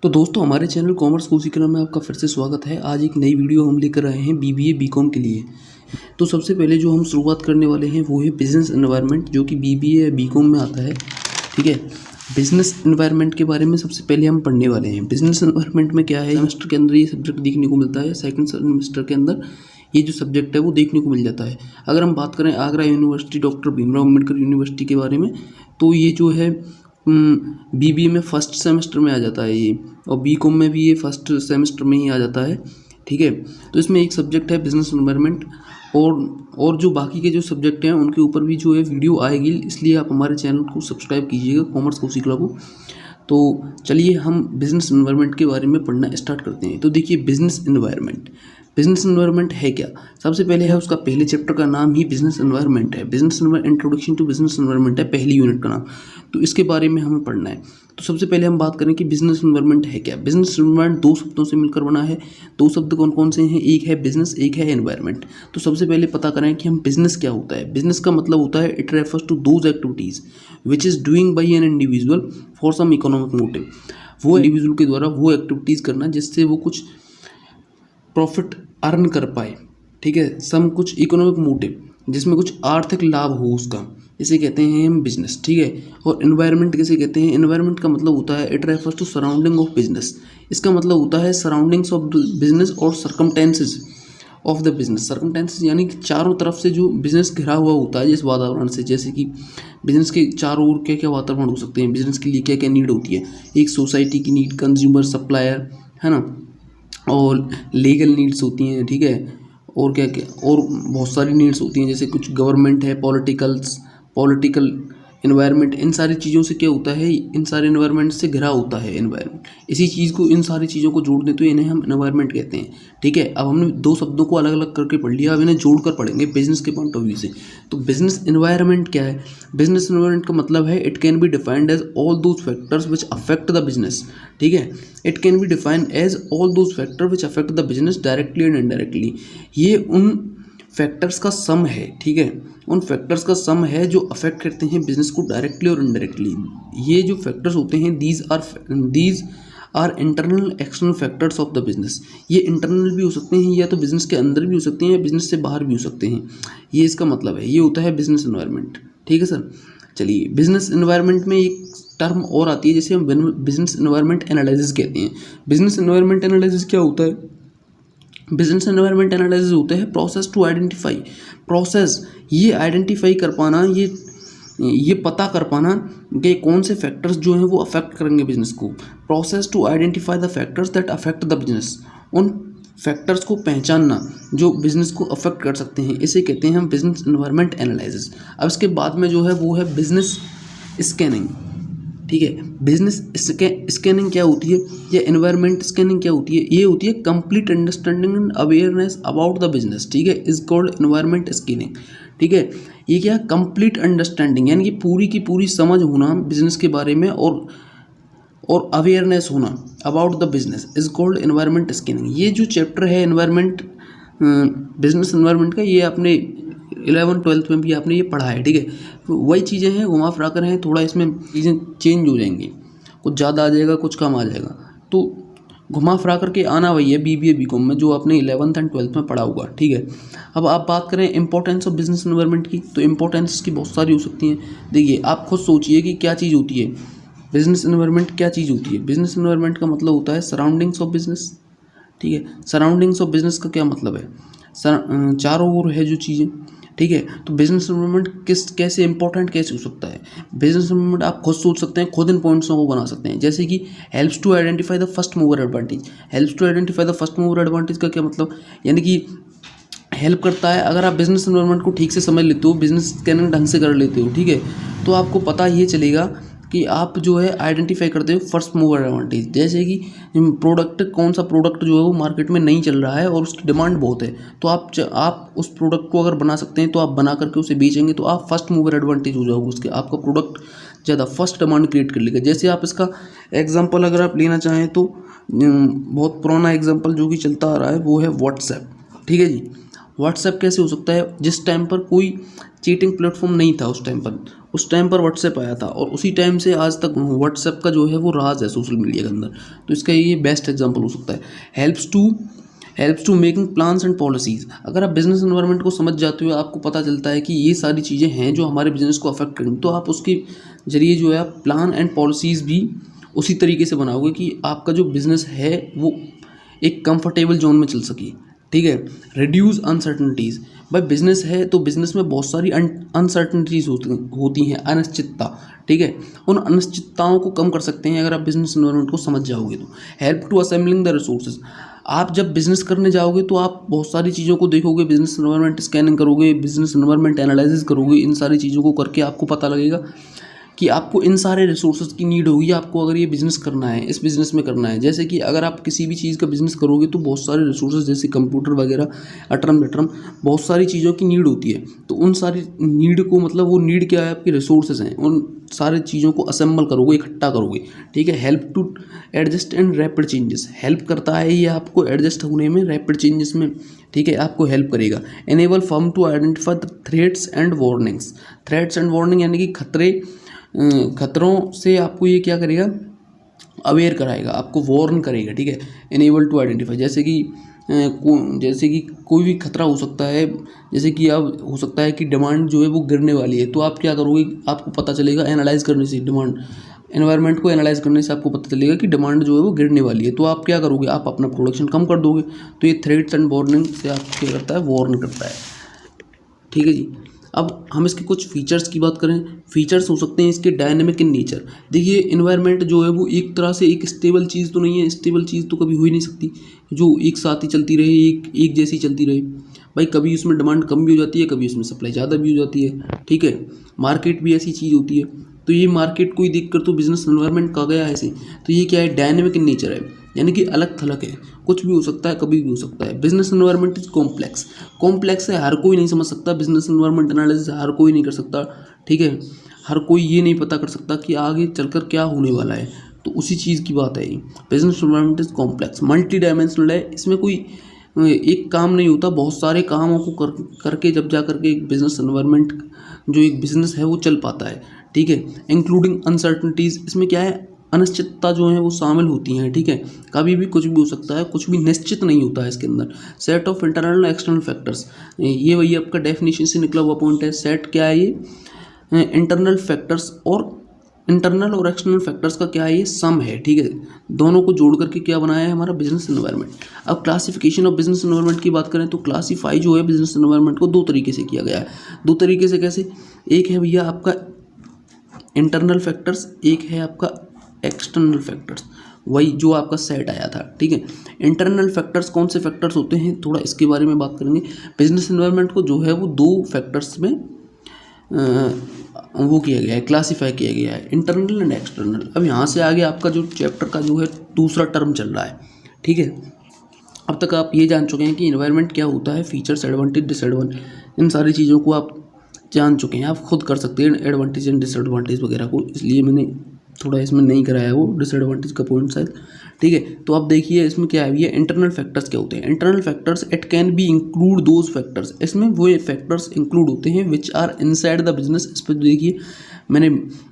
तो दोस्तों हमारे चैनल कॉमर्स कोर्सिकरम में आपका फिर से स्वागत है। आज एक नई वीडियो हम लेकर आए हैं बीबीए बीकॉम के लिए। तो सबसे पहले जो हम शुरुआत करने वाले हैं वो है बिजनेस एनवायरनमेंट, जो कि बीबीए या बीकॉम में आता है। ठीक है, बिजनेस एनवायरनमेंट के बारे में सबसे पहले हम पढ़ने वाले हैं। बिजनेस एनवायरनमेंट में क्या है, सेमेस्टर के अंदर ये सब्जेक्ट देखने को मिलता है। सेकंड सेमेस्टर के अंदर ये जो सब्जेक्ट है वो देखने को मिल जाता है। अगर हम बात करें Agra university doctor Bhimrao Ambedkar university के बारे में, तो ये जो है बीबीए में फर्स्ट सेमेस्टर में आ जाता है ये, और बीकॉम में भी ये फर्स्ट सेमेस्टर में ही आ जाता है। ठीक है, तो इसमें एक सब्जेक्ट है बिजनेस एनवायरनमेंट, और जो बाकी के जो सब्जेक्ट हैं उनके ऊपर भी जो है वीडियो आएगी, इसलिए आप हमारे चैनल को सब्सक्राइब कीजिएगा कॉमर्स कोर्सिकला को। तो चलिए हम बिजनेस एनवायरनमेंट के बारे में पढ़ना स्टार्ट करते हैं। तो देखिए बिजनेस एनवायरनमेंट है क्या। सबसे पहले है उसका पहले चैप्टर का नाम ही बिजनेस एनवायरनमेंट है। Business introduction to business environment है पहली यूनिट का नाम। तो इसके बारे में हमें पढ़ना है। तो सबसे पहले हम बात करें कि बिजनेस एनवायरनमेंट है क्या। बिजनेस एनवायरनमेंट दो शब्दों से मिलकर बना है। दो शब्द कौन कौन से हैं, एक है बिजनेस, एक है एनवायरनमेंट। तो सबसे पहले पता करें कि हम बिजनेस क्या होता है। बिजनेस का मतलब होता है it refers to those activities which is doing by an individual for some economic motive. वो इंडिविजुअल के द्वारा वो एक्टिविटीज़ करना जिससे वो कुछ प्रॉफिट अर्न कर पाए। ठीक है, सम कुछ इकोनॉमिक मोटिव, जिसमें कुछ आर्थिक लाभ हो उसका, इसे कहते हैं हम बिजनेस। ठीक है, और एनवायरनमेंट किसे कहते हैं। एनवायरनमेंट का मतलब होता है it refers to surrounding of business. इसका मतलब होता है सराउंडिंग्स ऑफ बिजनेस और circumstances of the business. Circumstances यानी कि चारों तरफ से जो बिजनेस घिरा हुआ होता है जिस वातावरण से, जैसे कि बिजनेस के चारों ओर क्या क्या वातावरण हो सकते हैं, बिजनेस के लिए क्या क्या नीड होती है। एक सोसाइटी की नीड, कंज्यूमर, सप्लायर, है ना, और लीगल नीड्स होती हैं। ठीक है, और क्या क्या और बहुत सारी नीड्स होती हैं, जैसे कुछ गवर्नमेंट है, पॉलिटिकल एनवायरनमेंट। इन सारी चीज़ों से क्या होता है, इन सारे एनवायरनमेंट से घिरा होता है एनवायरनमेंट। इसी चीज़ को, इन सारी चीज़ों को जोड़ दें तो इन्हें हम एनवायरनमेंट कहते हैं। ठीक है, अब हमने दो शब्दों को अलग अलग करके पढ़ लिया, अब इन्हें जोड़कर पढ़ेंगे बिजनेस के पॉइंट ऑफ व्यू से। तो बिजनेस एनवायरनमेंट क्या है। बिजनेस एनवायरनमेंट का मतलब है it can be defined as all those factors which affect the business. ठीक है, it can be defined as all those factor which affect the business directly and indirectly. ये उन factors का सम है। ठीक है, उन फैक्टर्स का सम है जो अफेक्ट करते हैं बिजनेस को डायरेक्टली और इनडायरेक्टली। ये जो फैक्टर्स होते हैं these are internal external factors of the business. ये इंटरनल भी हो सकते हैं, या तो बिजनेस के अंदर भी हो सकते हैं, या बिजनेस से बाहर भी हो सकते हैं। ये इसका मतलब है, ये होता है बिजनेस एनवायरनमेंट। ठीक है सर, चलिए बिजनेस एनवायरनमेंट में एक टर्म और आती है जिसे हम बिजनेस एनवायरनमेंट एनालिसिस कहते हैं। बिजनेस एनवायरनमेंट एनालिसिस क्या होता है। बिजनेस एनवायरनमेंट एनालिसिस होते हैं प्रोसेस टू आइडेंटिफाई। प्रोसेस, ये आइडेंटिफाई कर पाना, ये पता कर पाना कि कौन से फैक्टर्स जो हैं वो अफेक्ट करेंगे बिजनेस को। Process to identify the factors that affect the business. उन फैक्टर्स को पहचानना जो बिजनेस को अफेक्ट कर सकते हैं, इसे कहते हैं हम बिजनेस एनवायरनमेंट एनालिसिस। अब इसके बाद में जो है वो है बिजनेस स्कैनिंग। ठीक है, बिजनेस स्कैनिंग क्या होती है, या एनवायरनमेंट स्कैनिंग क्या होती है। ये होती है complete understanding and awareness about the business. ठीक है, इज कॉल्ड एनवायरनमेंट स्कैनिंग। ठीक है, ये क्या, कंप्लीट अंडरस्टैंडिंग यानी कि पूरी की पूरी समझ होना बिजनेस के बारे में, और अवेयरनेस होना about the business is called environment scanning. ये जो चैप्टर है एनवायरनमेंट, बिजनेस एनवायरनमेंट का, ये आपने 11th-12th में भी आपने ये पढ़ा है। ठीक है, वही चीज़ें हैं, घुमा फिरा कर हैं, थोड़ा इसमें चीज़ें चेंज हो जाएंगी, कुछ ज़्यादा आ जाएगा, कुछ कम आ जाएगा, तो घुमा फिरा करके आना वही है बीबीए बीकॉम में जो आपने 11th and 12th में पढ़ा होगा। ठीक है, अब आप बात करें इंपॉर्टेंस ऑफ बिजनेस एनवायरनमेंट की, तो इंपॉर्टेंस की बहुत सारी हो सकती हैं। देखिए आप खुद सोचिए कि क्या चीज़ होती है बिजनेस एनवायरनमेंट, क्या चीज़ होती है। बिजनेस एनवायरनमेंट का मतलब होता है सराउंडिंग्स ऑफ बिजनेस। ठीक है, सराउंडिंग्स ऑफ बिजनेस का क्या मतलब है, चारों ओर है जो चीज़ें। ठीक है, तो बिजनेस एनवायरनमेंट कैसे इंपॉर्टेंट कैसे हो सकता है। बिजनेस एनवायरनमेंट आप खुद सोच सकते हैं, खुद इन पॉइंट्सों को बना सकते हैं, जैसे कि helps to identify the first mover advantage. Helps to identify the first mover advantage का क्या मतलब, यानी कि हेल्प करता है। अगर आप बिजनेस एनवायरनमेंट को ठीक से समझ लेते हो, बिजनेस स्कैनिंग ढंग से कर लेते हो, ठीक है, तो आपको पता ये चलेगा कि आप जो है आइडेंटिफाई करते हो फर्स्ट मूवर एडवांटेज। जैसे कि प्रोडक्ट, कौन सा प्रोडक्ट जो है वो मार्केट में नहीं चल रहा है और उसकी डिमांड बहुत है, तो आप उस प्रोडक्ट को अगर बना सकते हैं तो आप बना करके उसे बेचेंगे तो आप फर्स्ट मूवर एडवांटेज हो जाओगे उसके, आपका प्रोडक्ट ज़्यादा फर्स्ट डिमांड क्रिएट कर लेगा। जैसे आप इसका एग्जाम्पल अगर आप लेना चाहें तो बहुत पुराना एग्जाम्पल जो कि चलता आ रहा है वो है व्हाट्सएप। ठीक है जी, व्हाट्सएप कैसे हो सकता है? जिस टाइम पर कोई चीटिंग प्लेटफॉर्म नहीं था, उस टाइम पर व्हाट्सएप आया था, और उसी टाइम से आज तक व्हाट्सएप का जो है वो राज है सोशल मीडिया के अंदर। तो इसका ये बेस्ट एग्जांपल हो सकता है। Helps to making plans and policies. अगर आप बिजनेस एनवायरनमेंट को समझ जाते हो, आपको पता चलता है कि ये सारी चीज़ें हैं जो हमारे बिजनेस को अफेक्ट करेंगी, तो आप उसके जरिए जो है आप प्लान एंड पॉलिसीज़ भी उसी तरीके से बनाओगे कि आपका जो बिज़नेस है वो एक कंफर्टेबल जोन में चल सके। ठीक है। Reduce uncertainties. भाई बिजनेस है तो बिजनेस में बहुत सारी अनसर्टनिटीज़ होती हैं, अनिश्चितता। ठीक है। उन अनिश्चितताओं को कम कर सकते हैं अगर आप बिजनेस एनवायरनमेंट को समझ जाओगे तो। Help to assembling the resources. आप जब बिजनेस करने जाओगे तो आप बहुत सारी चीज़ों को देखोगे, बिजनेस एनवायरनमेंट स्कैनिंग करोगे, बिजनेस एनवायरनमेंट एनालिसिस करोगे, इन सारी चीज़ों को करके आपको पता लगेगा कि आपको इन सारे रिसोर्सेज की नीड होगी आपको अगर ये बिज़नेस करना है, इस बिज़नेस में करना है। जैसे कि अगर आप किसी भी चीज़ का बिज़नेस करोगे तो बहुत सारे रिसोर्सेज जैसे कंप्यूटर वगैरह, अटरम वटरम, बहुत सारी चीज़ों की नीड होती है। तो उन सारी नीड को, मतलब वो नीड क्या है, आपके रिसोर्सेज हैं, उन सारी चीज़ों को असेंबल करोगे, इकट्ठा करोगे। ठीक है। Help to adjust and rapid changes. Help करता है ये आपको एडजस्ट होने में, रैपिड चेंजेस में। ठीक है, आपको हेल्प करेगा। Enable firm to identify the threats and warnings. Threats and warning यानी कि खतरों से आपको ये क्या करेगा, अवेयर कराएगा, आपको वार्न करेगा। ठीक है। एनेबल टू आइडेंटिफाई, जैसे कि कोई भी खतरा हो सकता है, जैसे कि अब हो सकता है कि डिमांड जो है वो गिरने वाली है, तो आप क्या करोगे, आपको पता चलेगा एनालाइज करने से, डिमांड एनवायरनमेंट को एनालाइज करने से आपको पता चलेगा कि डिमांड जो है वो गिरने वाली है। तो आप क्या करोगे, आप अपना प्रोडक्शन कम कर दोगे। तो ये थ्रेट्स एंड वार्निंग से आप क्या करता है, वार्न करता है। ठीक है जी। अब हम इसके कुछ फीचर्स की बात करें। फीचर्स हो सकते हैं इसके डायनेमिक इन नेचर। देखिए इन्वायरमेंट जो है वो एक तरह से एक स्टेबल चीज़ तो नहीं है, स्टेबल चीज़ तो कभी हो ही नहीं सकती जो एक साथ ही चलती रहे, एक जैसी चलती रहे। भाई कभी उसमें डिमांड कम भी हो जाती है, कभी उसमें सप्लाई ज़्यादा भी हो जाती है। ठीक है। मार्केट भी ऐसी चीज़ होती है। तो ये मार्केट को ही देख कर तो बिजनेस एनवायरनमेंट कहा गया है ऐसे। तो ये क्या है, डायनेमिक इन नेचर है, यानी कि अलग थलग है, कुछ भी हो सकता है, कभी भी हो सकता है। बिजनेस एनवायरनमेंट इज कॉम्प्लेक्स है, हर कोई नहीं समझ सकता। बिजनेस एनवायरनमेंट एनालिसिस हर कोई नहीं कर सकता। ठीक है। हर कोई ये नहीं पता कर सकता कि आगे चलकर क्या होने वाला है। तो उसी चीज़ की बात है ये। Business environment is complex, multi dimensional है। इसमें कोई एक काम नहीं होता, बहुत सारे कामों को करके जब जा करके एक बिजनेस एनवायरनमेंट जो एक बिजनेस है वो चल पाता है। ठीक है। इंक्लूडिंग अनसर्टनिटीज़, इसमें क्या है, अनिश्चितता जो है वो शामिल होती हैं। ठीक है। कभी भी कुछ भी हो सकता है, कुछ भी निश्चित नहीं होता है इसके अंदर। Set of internal external factors, ये वही आपका डेफिनेशन से निकला हुआ पॉइंट है। सेट क्या है, ये इंटरनल फैक्टर्स और इंटरनल और एक्सटर्नल फैक्टर्स का क्या है, ये सम है। ठीक है। दोनों को जोड़ करके क्या बनाया है हमारा बिजनेस एनवायरनमेंट। अब क्लासिफिकेशन ऑफ बिजनेस एनवायरनमेंट की बात करें तो क्लासीफाई जो है बिजनेस एनवायरनमेंट को दो तरीके से किया गया है। दो तरीके से कैसे, एक है भैया आपका इंटरनल फैक्टर्स, एक है आपका एक्सटर्नल फैक्टर्स, वही जो आपका सेट आया था। ठीक है। इंटरनल फैक्टर्स कौन से फैक्टर्स होते हैं, थोड़ा इसके बारे में बात करेंगे। बिजनेस एनवायरनमेंट को जो है वो दो फैक्टर्स में वो किया गया है, क्लासीफाई किया गया है, इंटरनल एंड एक्सटर्नल। अब यहाँ से आगे आपका जो चैप्टर का जो है दूसरा टर्म चल रहा है। ठीक है। अब तक आप ये जान चुके हैं कि एनवायरनमेंट क्या होता है, फीचर्स, एडवांटेज, डिसएडवांटेज, इन सारी चीज़ों को आप जान चुके हैं। आप खुद कर सकते हैं एडवांटेज एंड डिसएडवांटेज वगैरह को, इसलिए मैंने थोड़ा इसमें नहीं कराया वो डिसएडवांटेज का पॉइंट शायद। ठीक है। तो आप देखिए इसमें क्या है, ये इंटरनल फैक्टर्स क्या होते हैं। Internal factors, it can be include those factors, इसमें वो फैक्टर्स इंक्लूड होते हैं which are inside the business. इस पर देखिए मैंने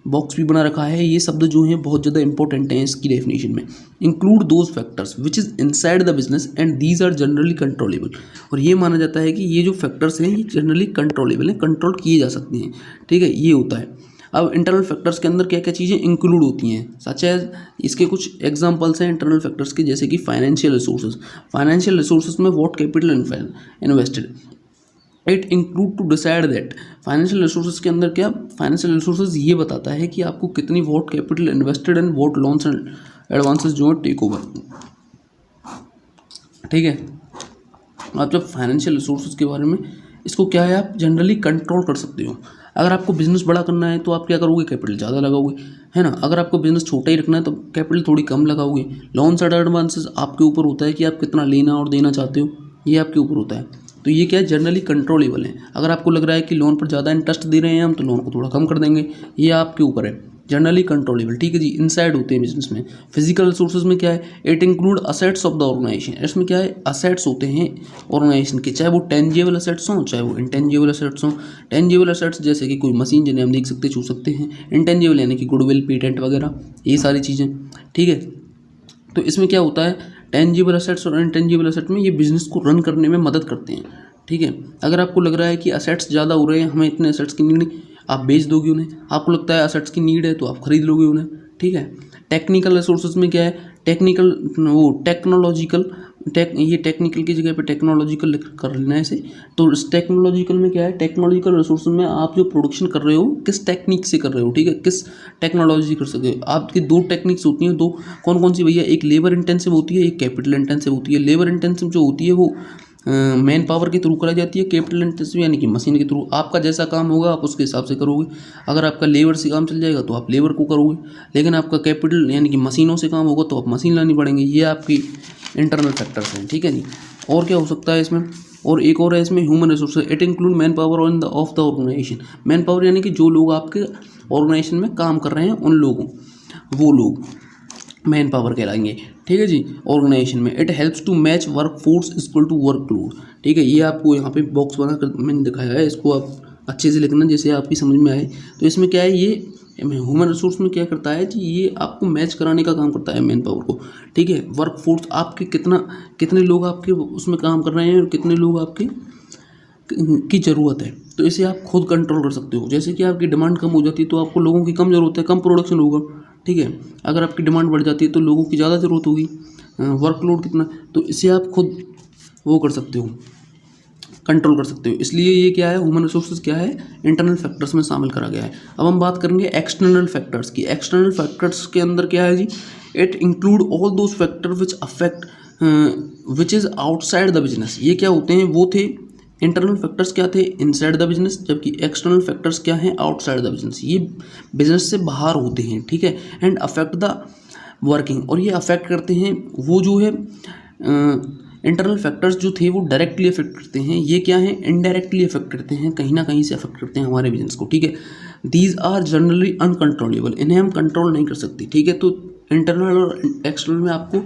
बॉक्स भी बना रखा है, ये शब्द जो हैं बहुत ज़्यादा इंपॉर्टेंट हैं इसकी डेफिनेशन में। Include those factors which is inside the business and these are generally controllable. और ये माना जाता है कि ये जो फैक्टर्स हैं ये जनरली कंट्रोलेबल हैं, कंट्रोल किए जा सकते हैं। ठीक है, ये होता है। अब इंटरनल फैक्टर्स के अंदर क्या क्या चीज़ें इंक्लूड होती हैं, सच एज, इसके कुछ एग्जांपल्स हैं इंटरनल फैक्टर्स के, जैसे कि फाइनेंशियल रिसोर्सेज। फाइनेंशियल रिसोर्सेज में what capital invested, it include to decide that. Financial resources के अंदर क्या, फाइनेंशियल रिसोर्सेज ये बताता है कि आपको कितनी what capital invested and what loans and advances जो है टेक ओवर। ठीक है। आप जब फाइनेंशियल रिसोर्सेज के बारे में, इसको क्या है, आप जनरली कंट्रोल कर सकते हो। अगर आपको बिजनेस बड़ा करना है तो आप क्या करोगे, कैपिटल ज़्यादा लगाओगे, है ना। अगर आपको बिजनेस छोटा ही रखना है तो कैपिटल थोड़ी कम लगाओगे। लोन्स एंड एडवांसेस आपके ऊपर होता है कि आप कितना लेना और देना चाहते हो, ये आपके ऊपर होता है। तो ये क्या है, जनरली कंट्रोलेबल है। अगर आपको लग रहा है कि लोन पर ज़्यादा इंटरेस्ट दे रहे हैं हम, तो लोन को थोड़ा कम कर देंगे, ये आपके ऊपर है। जनरली कंट्रोलेबल, ठीक है जी, इनसाइड होते हैं बिजनेस में। फिजिकल रिसोर्सेज में क्या है, it include assets of the organization, इसमें क्या है, असेट्स होते हैं ऑर्गेनाइजेशन के, चाहे वो टेंजिबल असेट्स हों चाहे वो इंटेंजिबल असेट्स हों। टेंजिबल असेट्स जैसे कि कोई मशीन जिन्हें हम देख सकते छू सकते हैं, इंटेंजिबल यानी कि गुडविल, पेटेंट वगैरह, ये सारी चीज़ें, ठीक है। तो इसमें क्या होता है, टेंजिबल असेट्स और इंटेंजिबल असेट में ये बिजनेस को रन करने में मदद करते हैं, ठीक है। अगर आपको लग रहा है कि असेट्स ज़्यादा हो रहे हैं, हमें इतने असेट्स की नीड नहीं, आप बेच दोगे उन्हें। आपको लगता है असेट्स की नीड है तो आप खरीद लोगे उन्हें, ठीक है। टेक्निकल रिसोर्सेज में क्या है, टेक्निकल वो टेक्नोलॉजिकल, ये टेक्निकल की जगह पे टेक्नोलॉजिकल कर लेना है इसे। तो इस टेक्नोलॉजिकल में क्या है, टेक्नोलॉजिकल रिसोर्सेज में आप जो प्रोडक्शन कर रहे हो किस टेक्निक से कर रहे हो, ठीक है, किस टेक्नोलॉजी कर सकते हो। आपकी दो टेक्निक्स होती हैं, दो कौन कौन सी भैया, एक लेबर इंटेंसिव होती है, एक कैपिटल इंटेंसिव होती है। लेबर इंटेंसिव जो होती है वो मैन पावर के थ्रू कराई जाती है, कैपिटल इंटेंसिव यानी कि मशीन के थ्रू। आपका जैसा काम होगा आप उसके हिसाब से करोगे। अगर आपका लेबर से काम चल जाएगा तो आप लेबर को करोगे, लेकिन आपका कैपिटल यानी कि मशीनों से काम होगा तो आप मशीन लानी पड़ेंगे। ये आपकी इंटरनल फैक्टर्स हैं, ठीक है जी। और क्या हो सकता है इसमें, और एक और है इसमें human resources, it include manpower on the of the organization. Manpower यानी कि जो लोग आपके ऑर्गेनाइजेशन में काम कर रहे हैं उन लोगों, वो लोग मैन पावर कहलाएंगे, ठीक है जी, ऑर्गेनाइजेशन में। It helps to match workforce equal to workload, ठीक है। ये आपको यहाँ पे बॉक्स बना कर मैंने दिखाया है, इसको आप अच्छे से लिखना जैसे आपकी समझ में आए। तो इसमें क्या है, ये ह्यूमन रिसोर्स में क्या करता है जी, ये आपको मैच कराने का काम करता है मैन पावर को, ठीक है। वर्क फोर्स आपके कितने लोग आपके उसमें काम कर रहे हैं और कितने लोग आपके की ज़रूरत है, तो इसे आप खुद कंट्रोल कर सकते हो। जैसे कि आपकी डिमांड कम हो जाती है तो आपको लोगों की कम ज़रूरत है, कम प्रोडक्शन होगा, ठीक है। अगर आपकी डिमांड बढ़ जाती है तो लोगों की ज़्यादा ज़रूरत होगी, वर्कलोड कितना, तो इसे आप खुद वो कर सकते हो, कंट्रोल कर सकते हो। इसलिए ये क्या है, ह्यूमन रिसोर्सेज क्या है, इंटरनल फैक्टर्स में शामिल करा गया है। अब हम बात करेंगे एक्सटर्नल फैक्टर्स की। एक्सटर्नल फैक्टर्स के अंदर क्या है जी, it include all those factor which affect which is outside the business. ये क्या होते हैं, वो थे इंटरनल फैक्टर्स क्या थे, इनसाइड द बिजनेस, जबकि एक्सटर्नल फैक्टर्स क्या हैं, आउटसाइड द बिजनेस। ये बिजनेस से बाहर होते हैं, ठीक है। एंड अफेक्ट द वर्किंग, और ये अफेक्ट करते हैं, वो जो है इंटरनल फैक्टर्स जो थे वो डायरेक्टली अफेक्ट करते हैं, ये क्या है, इनडायरेक्टली अफेक्ट करते हैं, कहीं ना कहीं से अफेक्ट करते हैं हमारे बिजनेस को, ठीक है। दीज आर जनरली अनकंट्रोलेबल, इन्हें हम कंट्रोल नहीं कर सकते, ठीक है। तो इंटरनल और एक्सटर्नल में आपको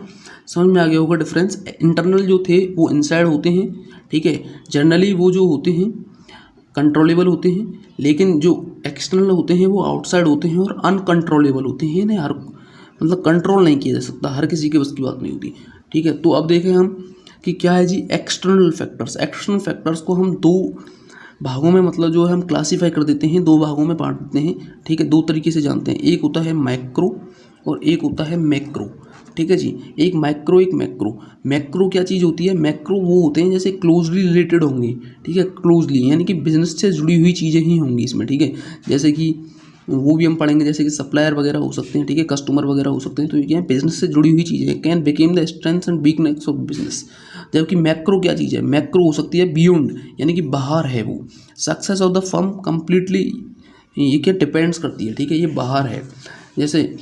समझ में आ गया होगा डिफरेंस। इंटरनल जो थे वो इनसाइड होते हैं, ठीक है, जनरली वो जो होते हैं कंट्रोलेबल होते हैं, लेकिन जो एक्सटर्नल होते हैं वो आउटसाइड होते हैं और अनकंट्रोलेबल होते हैं। इन्हें हर मतलब कंट्रोल नहीं किया जा सकता, हर किसी के बस की बात नहीं होती, ठीक है। तो अब देखें हम कि क्या है जी एक्सटर्नल फैक्टर्स। एक्सटर्नल फैक्टर्स को हम दो भागों में मतलब जो है हम क्लासीफाई कर देते हैं, दो भागों में बांट देते हैं, ठीक है। दो तरीके से जानते हैं, एक होता है मैक्रो और एक होता है मैक्रो, ठीक है जी। एक माइक्रो एक मैक्रो। मैक्रो क्या चीज़ होती है, मैक्रो वो होते हैं जैसे क्लोजली रिलेटेड होंगे, ठीक है, क्लोजली यानी कि बिजनेस से जुड़ी हुई चीज़ें ही होंगी इसमें, ठीक है। जैसे कि वो भी हम पढ़ेंगे, जैसे कि सप्लायर वगैरह हो सकते हैं, ठीक है, कस्टमर वगैरह हो सकते हैं। तो ये क्या है, बिजनेस से जुड़ी हुई चीज़ें, can became the strengths and weakness of business. जबकि मैक्रो क्या चीज़ है, मैक्रो हो सकती है बियॉन्ड यानी कि बाहर है, वो success of the firm completely, ये क्या डिपेंड्स करती है, ठीक है, ये बाहर है। जैसे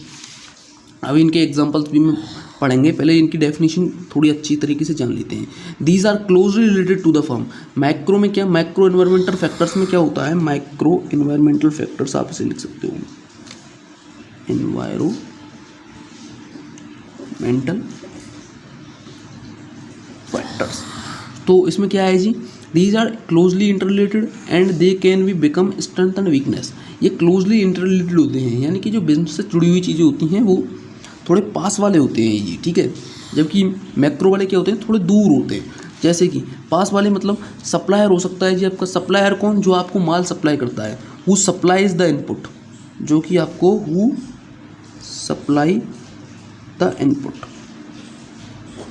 अभी इनके एग्जांपल्स भी हम पढ़ेंगे, पहले इनकी डेफिनेशन थोड़ी अच्छी तरीके से जान लेते हैं। These are closely related to the firm. Macro में क्या, मैक्रो एनवायरमेंटल फैक्टर्स में क्या होता है, माइक्रो एनवायरमेंटल फैक्टर्स आप इसे लिख सकते हो, एनवायरमेंटल फैक्टर्स। तो इसमें क्या है जी, these are closely interrelated and they can be become strength and weakness. ये क्लोजली इंटररिलेटेड होते हैं, यानी कि जो बिजनेस से जुड़ी हुई चीज़ें होती हैं वो थोड़े पास वाले होते हैं ये, ठीक है। जबकि मैक्रो वाले क्या होते हैं, थोड़े दूर होते हैं। जैसे कि पास वाले मतलब सप्लायर हो सकता है जी, आपका सप्लायर कौन, जो आपको माल सप्लाई करता है, हु सप्लाइज द इनपुट, जो कि आपको हु सप्लाई द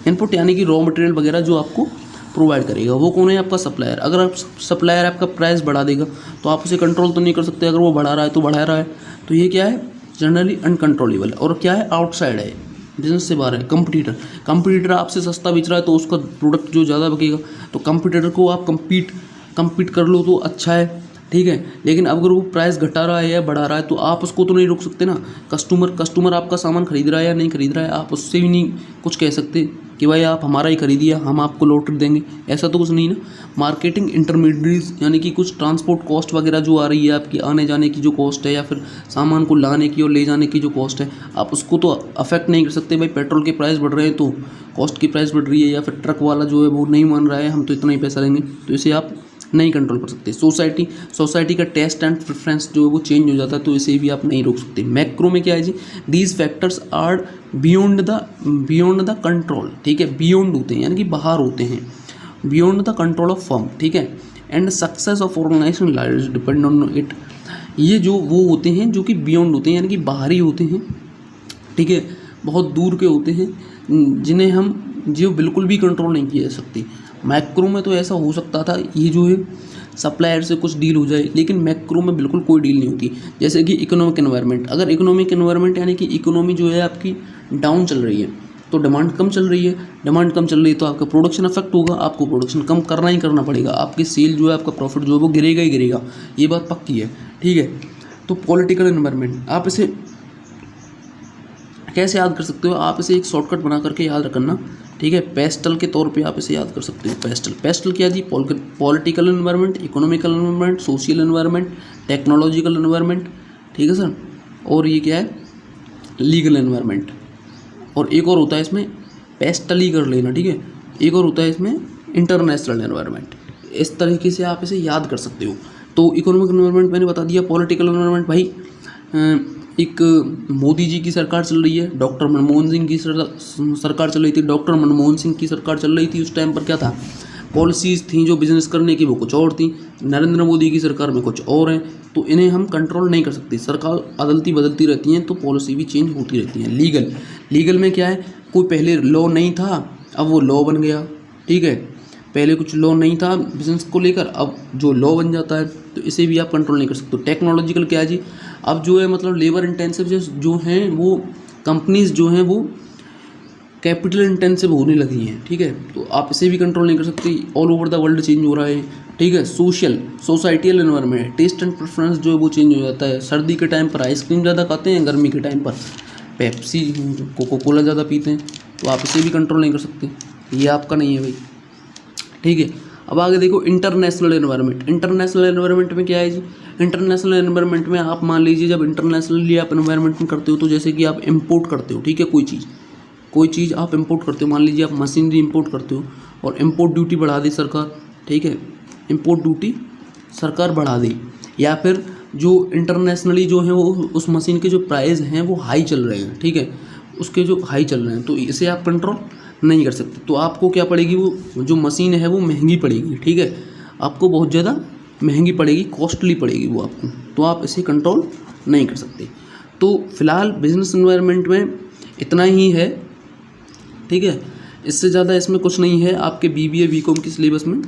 इनपुट यानी कि रॉ मटेरियल वगैरह जो आपको प्रोवाइड करेगा, वो कौन है, आपका सप्लायर। अगर आप सप्लायर आपका प्राइस बढ़ा देगा तो आप उसे कंट्रोल तो नहीं कर सकते, अगर वो बढ़ा रहा है तो बढ़ा रहा है, तो ये क्या है, जनरली अनकंट्रोलेबल। और क्या है, आउटसाइड है, बिजनेस से बाहर है। कंपटीटर आपसे सस्ता बेच रहा है तो उसका प्रोडक्ट जो ज़्यादा बिकेगा, तो कंपटीटर को आप कम्पीट कर लो तो अच्छा है, ठीक है। लेकिन अगर वो प्राइस घटा रहा है या बढ़ा रहा है तो आप उसको तो नहीं रोक सकते ना। कस्टमर आपका सामान खरीद रहा है या नहीं खरीद रहा है, आप उससे भी नहीं कुछ कह सकते कि भाई आप हमारा ही खरीदिए, हम आपको लॉटरी देंगे, ऐसा तो कुछ नहीं ना। मार्केटिंग इंटरमीडिएट्स यानी कि कुछ ट्रांसपोर्ट कॉस्ट वगैरह जो आ रही है आपकी आने जाने की जो कॉस्ट है या फिर सामान को लाने की और ले जाने की जो कॉस्ट है, आप उसको तो अफेक्ट नहीं कर सकते। भाई पेट्रोल के प्राइस बढ़ रहे हैं तो कॉस्ट की प्राइस बढ़ रही है, या फिर ट्रक वाला जो है वो नहीं मान रहा है हम तो इतना ही पैसा लेंगे, तो इसे आप नहीं कंट्रोल कर सकते। सोसाइटी का टेस्ट एंड प्रेफरेंस जो है वो चेंज हो जाता है, तो इसे भी आप नहीं रोक सकते। मैक्रो में क्या है जी, these factors are beyond the control, ठीक है, बियॉन्ड होते हैं यानी कि बाहर होते हैं, beyond the control of firm, ठीक है, and success of organization depend on it. ये जो वो होते हैं जो कि बियॉन्ड होते हैं यानी कि बाहरी होते हैं, ठीक है, बहुत दूर के होते हैं, जिन्हें हम जो बिल्कुल भी कंट्रोल नहीं किया जा सकती। मैक्रो में तो ऐसा हो सकता था, ये जो है सप्लायर से कुछ डील हो जाए, लेकिन मैक्रो में बिल्कुल कोई डील नहीं होती। जैसे कि इकोनॉमिक एनवायरनमेंट, अगर इकोनॉमिक एनवायरनमेंट यानी कि इकोनॉमी जो है आपकी डाउन चल रही है तो डिमांड कम चल रही है, डिमांड कम चल रही है तो आपका प्रोडक्शन अफेक्ट होगा, आपको प्रोडक्शन कम करना ही करना पड़ेगा, आपकी सेल जो है आपका प्रॉफिट जो है वो गिरेगा ही गिरेगा, ये बात पक्की है, ठीक है। तो पॉलिटिकल एनवायरनमेंट आप इसे कैसे याद कर सकते हो, आप इसे एक शॉर्टकट बना करके याद रखना, ठीक है। पेस्टल के तौर पे आप इसे याद कर सकते हो। पेस्टल क्या जी, political environment, economical environment, social environment, technological environment, ठीक है सर। और ये क्या है, लीगल एनवायरनमेंट। और एक और होता है इसमें, पेस्टल ही कर लेना, ठीक है, एक और होता है इसमें इंटरनेशनल एनवायरनमेंट। इस तरीके से आप इसे याद कर सकते हो। तो इकोनॉमिक एनवायरनमेंट मैंने बता दिया, पॉलिटिकल एनवायरनमेंट भाई एक मोदी जी की सरकार चल रही है, डॉक्टर मनमोहन सिंह की सरकार चल रही थी, डॉक्टर मनमोहन सिंह की सरकार चल रही थी, उस टाइम पर क्या था, पॉलिसीज़ थी जो बिजनेस करने की वो कुछ और थी, नरेंद्र मोदी की सरकार में कुछ और हैं, तो इन्हें हम कंट्रोल नहीं कर सकते। सरकार अदलती बदलती रहती हैं तो पॉलिसी भी चेंज होती रहती हैं। लीगल में क्या है, कोई पहले लॉ नहीं था अब वो लॉ बन गया, ठीक है, पहले कुछ लॉ नहीं था बिजनेस को लेकर, अब जो लॉ बन जाता है, तो इसे भी आप कंट्रोल नहीं कर सकते। टेक्नोलॉजिकल क्या है जी, अब जो है मतलब लेबर इंटेंसिव जो हैं वो कंपनीज जो हैं वो कैपिटल इंटेंसिव होने लगी हैं, ठीक है, तो आप इसे भी कंट्रोल नहीं कर सकते। All over the world change हो रहा है, ठीक है। Societal environment, taste and preference जो है वो चेंज हो जाता है। सर्दी के टाइम पर आइसक्रीम ज़्यादा खाते हैं, गर्मी के टाइम पर पेप्सी कोको कोला ज़्यादा पीते हैं, तो आप इसे भी कंट्रोल नहीं कर सकते, ये आपका नहीं है भाई, ठीक है। अब आगे देखो इंटरनेशनल एनवायरनमेंट। इंटरनेशनल एनवायरनमेंट में क्या है जी, इंटरनेशनल एनवायरनमेंट में आप मान लीजिए जब इंटरनेशनली आप एनवायरनमेंट में करते हो तो जैसे कि आप इंपोर्ट करते हो, ठीक है, कोई चीज़ आप इंपोर्ट करते हो, मान लीजिए आप मशीनरी इंपोर्ट करते हो और इंपोर्ट ड्यूटी बढ़ा दी सरकार, ठीक है, इंपोर्ट ड्यूटी सरकार बढ़ा दी, या फिर जो इंटरनेशनली जो है वो उस मशीन के जो प्राइस हैं वो हाई चल रहे हैं, ठीक है, उसके जो हाई चल रहे हैं, तो इसे आप कंट्रोल नहीं कर सकते। तो आपको क्या पड़ेगी, वो जो मशीन है वो महंगी पड़ेगी, ठीक है, आपको बहुत ज़्यादा महंगी पड़ेगी, कॉस्टली पड़ेगी वो आपको, तो आप इसे कंट्रोल नहीं कर सकते। तो फिलहाल बिजनेस एनवायरनमेंट में इतना ही है, ठीक है, इससे ज़्यादा इसमें कुछ नहीं है आपके BBA BCom की सिलेबस में।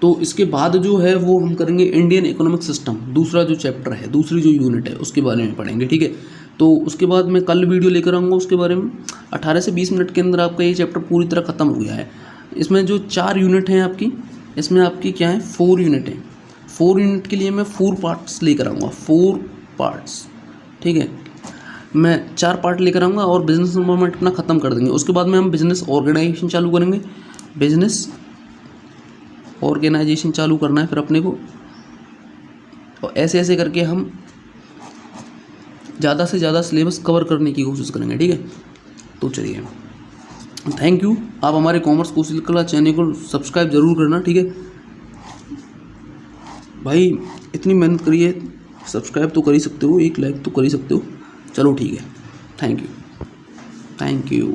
तो इसके बाद जो है वो हम करेंगे इंडियन इकोनॉमिक सिस्टम, दूसरा जो चैप्टर है, दूसरी जो यूनिट है उसके बारे में पढ़ेंगे, ठीक है। तो उसके बाद मैं कल वीडियो लेकर आऊँगा उसके बारे में। 18 से 20 मिनट के अंदर आपका ये चैप्टर पूरी तरह ख़त्म हो गया है। इसमें जो 4 यूनिट हैं आपकी, इसमें आपकी क्या है 4 यूनिट हैं। 4 यूनिट के लिए मैं 4 पार्ट्स लेकर आऊँगा, 4 पार्ट्स, ठीक है, मैं 4 पार्ट लेकर आऊँगा और बिजनेस एनवायरनमेंट अपना ख़त्म कर देंगे। उसके बाद में हम बिजनेस ऑर्गेनाइजेशन चालू करेंगे, बिजनेस ऑर्गेनाइजेशन चालू करना है फिर अपने को, और ऐसे ऐसे करके हम ज़्यादा से ज़्यादा सिलेबस कवर करने की कोशिश करेंगे, ठीक है। तो चलिए, थैंक यू। आप हमारे कॉमर्स कौशल कला चैनल को सब्सक्राइब जरूर करना, ठीक है भाई, इतनी मेहनत करिए, सब्सक्राइब तो कर ही सकते हो, एक लाइक तो कर ही सकते हो, चलो ठीक है, थैंक यू।